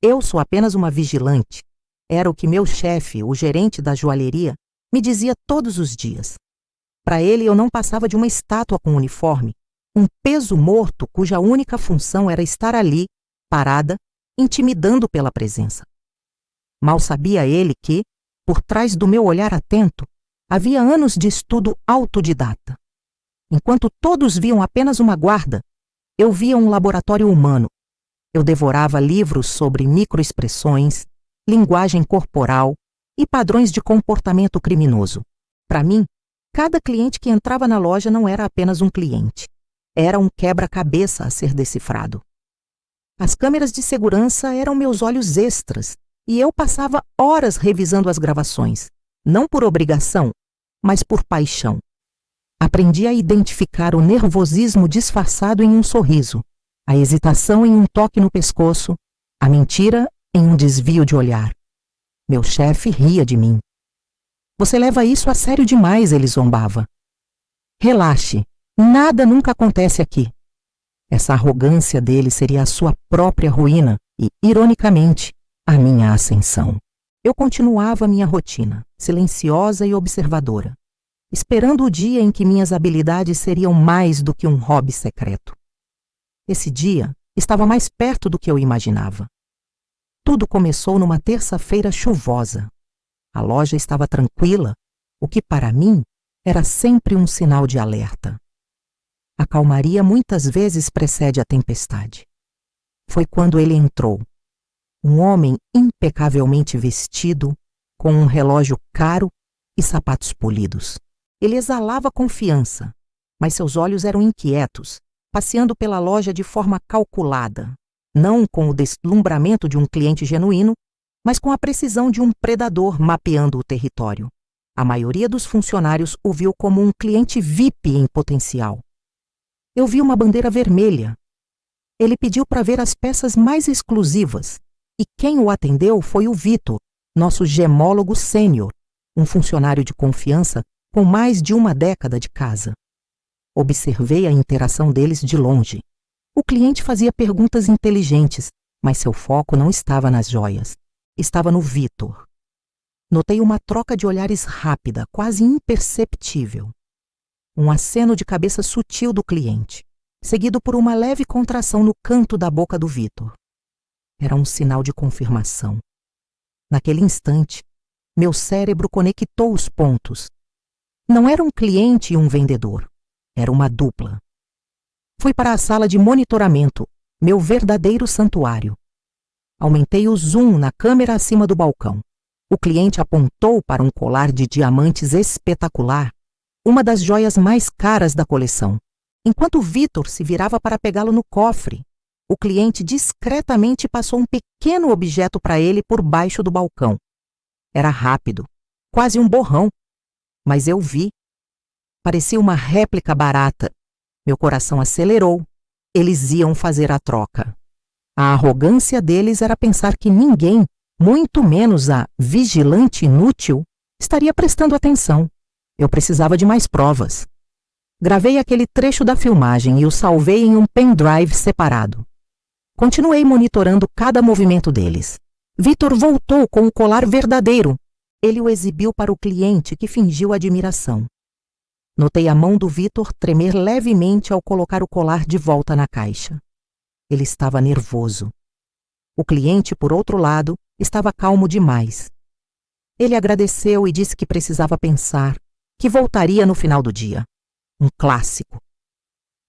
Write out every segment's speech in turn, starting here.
Eu sou apenas uma vigilante. Era o que meu chefe, o gerente da joalheria, me dizia todos os dias. Para ele, eu não passava de uma estátua com uniforme, um peso morto cuja única função era estar ali, parada, intimidando pela presença. Mal sabia ele que, por trás do meu olhar atento, havia anos de estudo autodidata. Enquanto todos viam apenas uma guarda, eu via um laboratório humano. Eu devorava livros sobre microexpressões, linguagem corporal e padrões de comportamento criminoso. Para mim, cada cliente que entrava na loja não era apenas um cliente. Era um quebra-cabeça a ser decifrado. As câmeras de segurança eram meus olhos extras e eu passava horas revisando as gravações, não por obrigação, mas por paixão. Aprendi a identificar o nervosismo disfarçado em um sorriso, a hesitação em um toque no pescoço, a mentira em um desvio de olhar. Meu chefe ria de mim. Você leva isso a sério demais, ele zombava. Relaxe, nada nunca acontece aqui. Essa arrogância dele seria a sua própria ruína e, ironicamente, a minha ascensão. Eu continuava minha rotina, silenciosa e observadora, esperando o dia em que minhas habilidades seriam mais do que um hobby secreto. Esse dia estava mais perto do que eu imaginava. Tudo começou numa terça-feira chuvosa. A loja estava tranquila, o que para mim era sempre um sinal de alerta. A calmaria muitas vezes precede a tempestade. Foi quando ele entrou. Um homem impecavelmente vestido, com um relógio caro e sapatos polidos. Ele exalava confiança, mas seus olhos eram inquietos, passeando pela loja de forma calculada, não com o deslumbramento de um cliente genuíno, mas com a precisão de um predador mapeando o território. A maioria dos funcionários o viu como um cliente VIP em potencial. Eu vi uma bandeira vermelha. Ele pediu para ver as peças mais exclusivas, e quem o atendeu foi o Vitor, nosso gemólogo sênior, um funcionário de confiança com mais de uma década de casa. Observei a interação deles de longe. O cliente fazia perguntas inteligentes, mas seu foco não estava nas joias. Estava no Vitor. Notei uma troca de olhares rápida, quase imperceptível. Um aceno de cabeça sutil do cliente, seguido por uma leve contração no canto da boca do Vitor. Era um sinal de confirmação. Naquele instante, meu cérebro conectou os pontos. Não era um cliente e um vendedor. Era uma dupla. Fui para a sala de monitoramento, meu verdadeiro santuário. Aumentei o zoom na câmera acima do balcão. O cliente apontou para um colar de diamantes espetacular, uma das joias mais caras da coleção. Enquanto Vitor se virava para pegá-lo no cofre, o cliente discretamente passou um pequeno objeto para ele por baixo do balcão. Era rápido, quase um borrão, mas eu vi. Parecia uma réplica barata. Meu coração acelerou. Eles iam fazer a troca. A arrogância deles era pensar que ninguém, muito menos a vigilante inútil, estaria prestando atenção. Eu precisava de mais provas. Gravei aquele trecho da filmagem e o salvei em um pendrive separado. Continuei monitorando cada movimento deles. Vitor voltou com o colar verdadeiro. Ele o exibiu para o cliente, que fingiu admiração. Notei a mão do Vitor tremer levemente ao colocar o colar de volta na caixa. Ele estava nervoso. O cliente, por outro lado, estava calmo demais. Ele agradeceu e disse que precisava pensar, que voltaria no final do dia. Um clássico.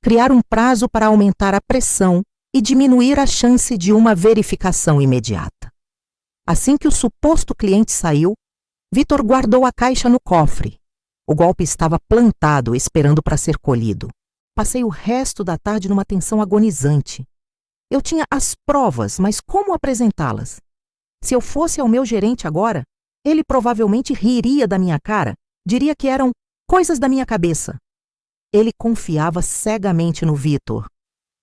Criar um prazo para aumentar a pressão e diminuir a chance de uma verificação imediata. Assim que o suposto cliente saiu, Vitor guardou a caixa no cofre. O golpe estava plantado, esperando para ser colhido. Passei o resto da tarde numa tensão agonizante. Eu tinha as provas, mas como apresentá-las? Se eu fosse ao meu gerente agora, ele provavelmente riria da minha cara, diria que eram coisas da minha cabeça. Ele confiava cegamente no Vitor.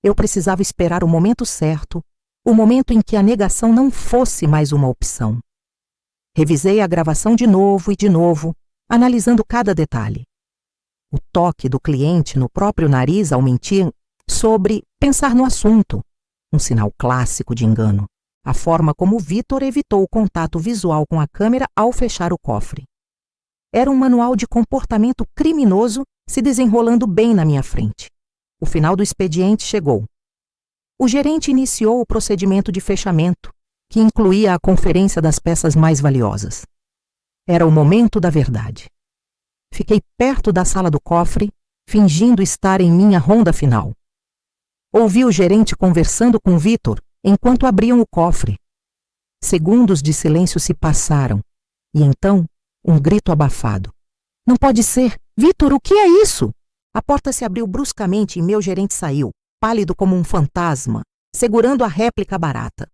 Eu precisava esperar o momento certo, o momento em que a negação não fosse mais uma opção. Revisei a gravação de novo e de novo, analisando cada detalhe. O toque do cliente no próprio nariz ao mentir sobre pensar no assunto, um sinal clássico de engano. a forma como Vitor evitou o contato visual com a câmera ao fechar o cofre. Era um manual de comportamento criminoso se desenrolando bem na minha frente. O final do expediente chegou. O gerente iniciou o procedimento de fechamento, que incluía a conferência das peças mais valiosas. Era o momento da verdade. Fiquei perto da sala do cofre, fingindo estar em minha ronda final. Ouvi o gerente conversando com Vitor enquanto abriam o cofre. Segundos de silêncio se passaram, e então um grito abafado. Não pode ser! Vitor, o que é isso? A porta se abriu bruscamente e meu gerente saiu, pálido como um fantasma, segurando a réplica barata.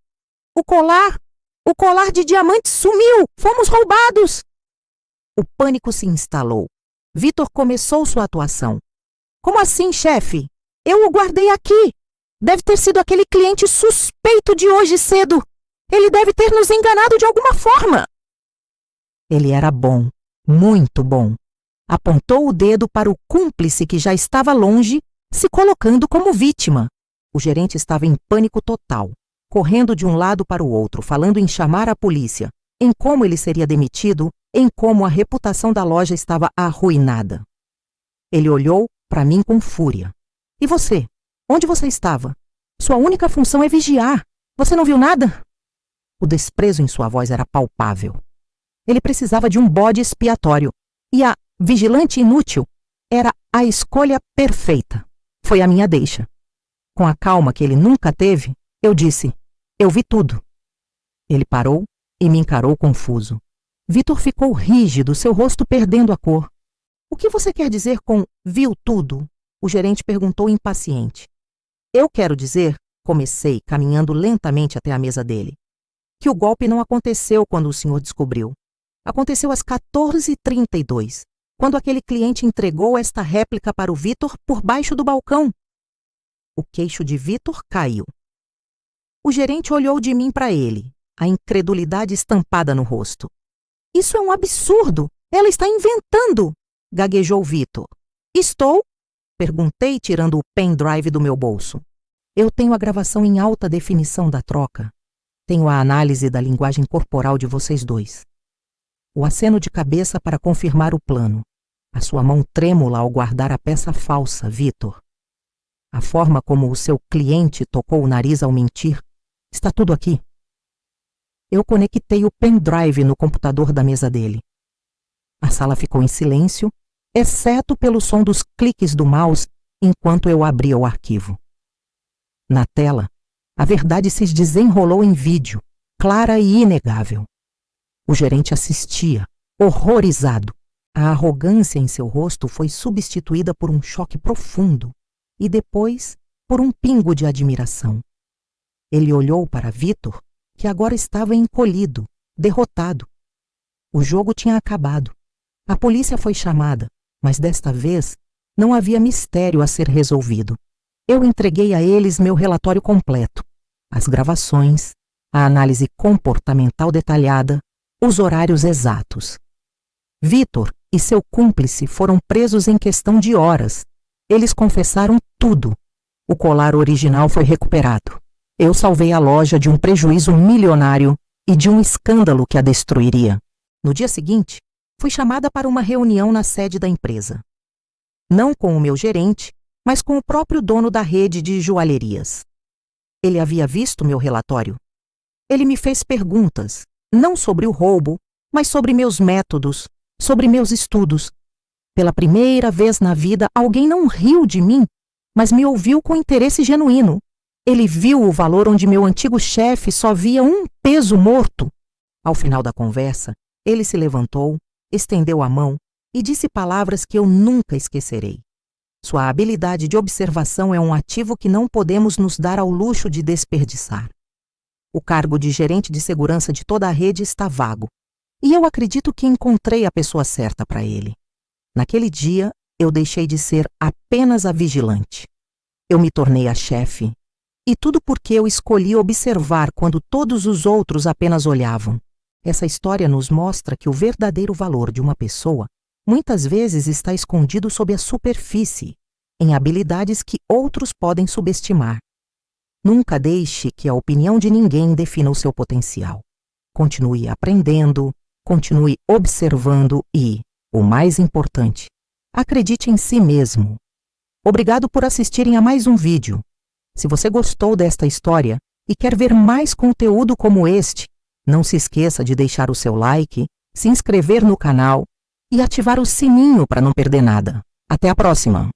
O colar de diamantes sumiu! Fomos roubados! O pânico se instalou. Vitor começou sua atuação. Como assim, chefe? Eu o guardei aqui. Deve ter sido aquele cliente suspeito de hoje cedo. Ele deve ter nos enganado de alguma forma. Ele era bom, muito bom. Apontou o dedo para o cúmplice que já estava longe, se colocando como vítima. O gerente estava em pânico total, correndo de um lado para o outro, falando em chamar a polícia, em como ele seria demitido, em como a reputação da loja estava arruinada. Ele olhou para mim com fúria. E você? Onde você estava? Sua única função é vigiar. Você não viu nada? O desprezo em sua voz era palpável. Ele precisava de um bode expiatório. E a vigilante inútil era a escolha perfeita. Foi a minha deixa. Com a calma que ele nunca teve, eu disse: eu vi tudo. Ele parou e me encarou confuso. Vitor ficou rígido, seu rosto perdendo a cor. O que você quer dizer com viu tudo? O gerente perguntou impaciente. Eu quero dizer, comecei, caminhando lentamente até a mesa dele, que o golpe não aconteceu quando o senhor descobriu. Aconteceu às 14h32, quando aquele cliente entregou esta réplica para o Vitor por baixo do balcão. O queixo de Vitor caiu. O gerente olhou de mim para ele, a incredulidade estampada no rosto. Isso é um absurdo! Ela está inventando! Gaguejou Vitor. Estou? Perguntei, tirando o pendrive do meu bolso. Eu tenho a gravação em alta definição da troca. Tenho a análise da linguagem corporal de vocês dois. O aceno de cabeça para confirmar o plano. A sua mão trêmula ao guardar a peça falsa, Vitor. A forma como o seu cliente tocou o nariz ao mentir. Está tudo aqui. Eu conectei o pendrive no computador da mesa dele. A sala ficou em silêncio, exceto pelo som dos cliques do mouse enquanto eu abria o arquivo. Na tela, a verdade se desenrolou em vídeo, clara e inegável. O gerente assistia, horrorizado. A arrogância em seu rosto foi substituída por um choque profundo e depois por um pingo de admiração. Ele olhou para Vitor, que agora estava encolhido, derrotado. O jogo tinha acabado. A polícia foi chamada, mas desta vez não havia mistério a ser resolvido. Eu entreguei a eles meu relatório completo, as gravações, a análise comportamental detalhada, os horários exatos. Vitor e seu cúmplice foram presos em questão de horas. Eles confessaram tudo. O colar original foi recuperado. Eu salvei a loja de um prejuízo milionário e de um escândalo que a destruiria. No dia seguinte, fui chamada para uma reunião na sede da empresa. Não com o meu gerente, mas com o próprio dono da rede de joalherias. Ele havia visto meu relatório. Ele me fez perguntas, não sobre o roubo, mas sobre meus métodos, sobre meus estudos. Pela primeira vez na vida, alguém não riu de mim, mas me ouviu com interesse genuíno. Ele viu o valor onde meu antigo chefe só via um peso morto. Ao final da conversa, ele se levantou, estendeu a mão e disse palavras que eu nunca esquecerei. Sua habilidade de observação é um ativo que não podemos nos dar ao luxo de desperdiçar. O cargo de gerente de segurança de toda a rede está vago, e eu acredito que encontrei a pessoa certa para ele. Naquele dia, eu deixei de ser apenas a vigilante. Eu me tornei a chefe, e tudo porque eu escolhi observar quando todos os outros apenas olhavam. Essa história nos mostra que o verdadeiro valor de uma pessoa muitas vezes está escondido sob a superfície, em habilidades que outros podem subestimar. Nunca deixe que a opinião de ninguém defina o seu potencial. Continue aprendendo, continue observando e, o mais importante, acredite em si mesmo. Obrigado por assistirem a mais um vídeo. Se você gostou desta história e quer ver mais conteúdo como este, não se esqueça de deixar o seu like, se inscrever no canal e ativar o sininho para não perder nada. Até a próxima!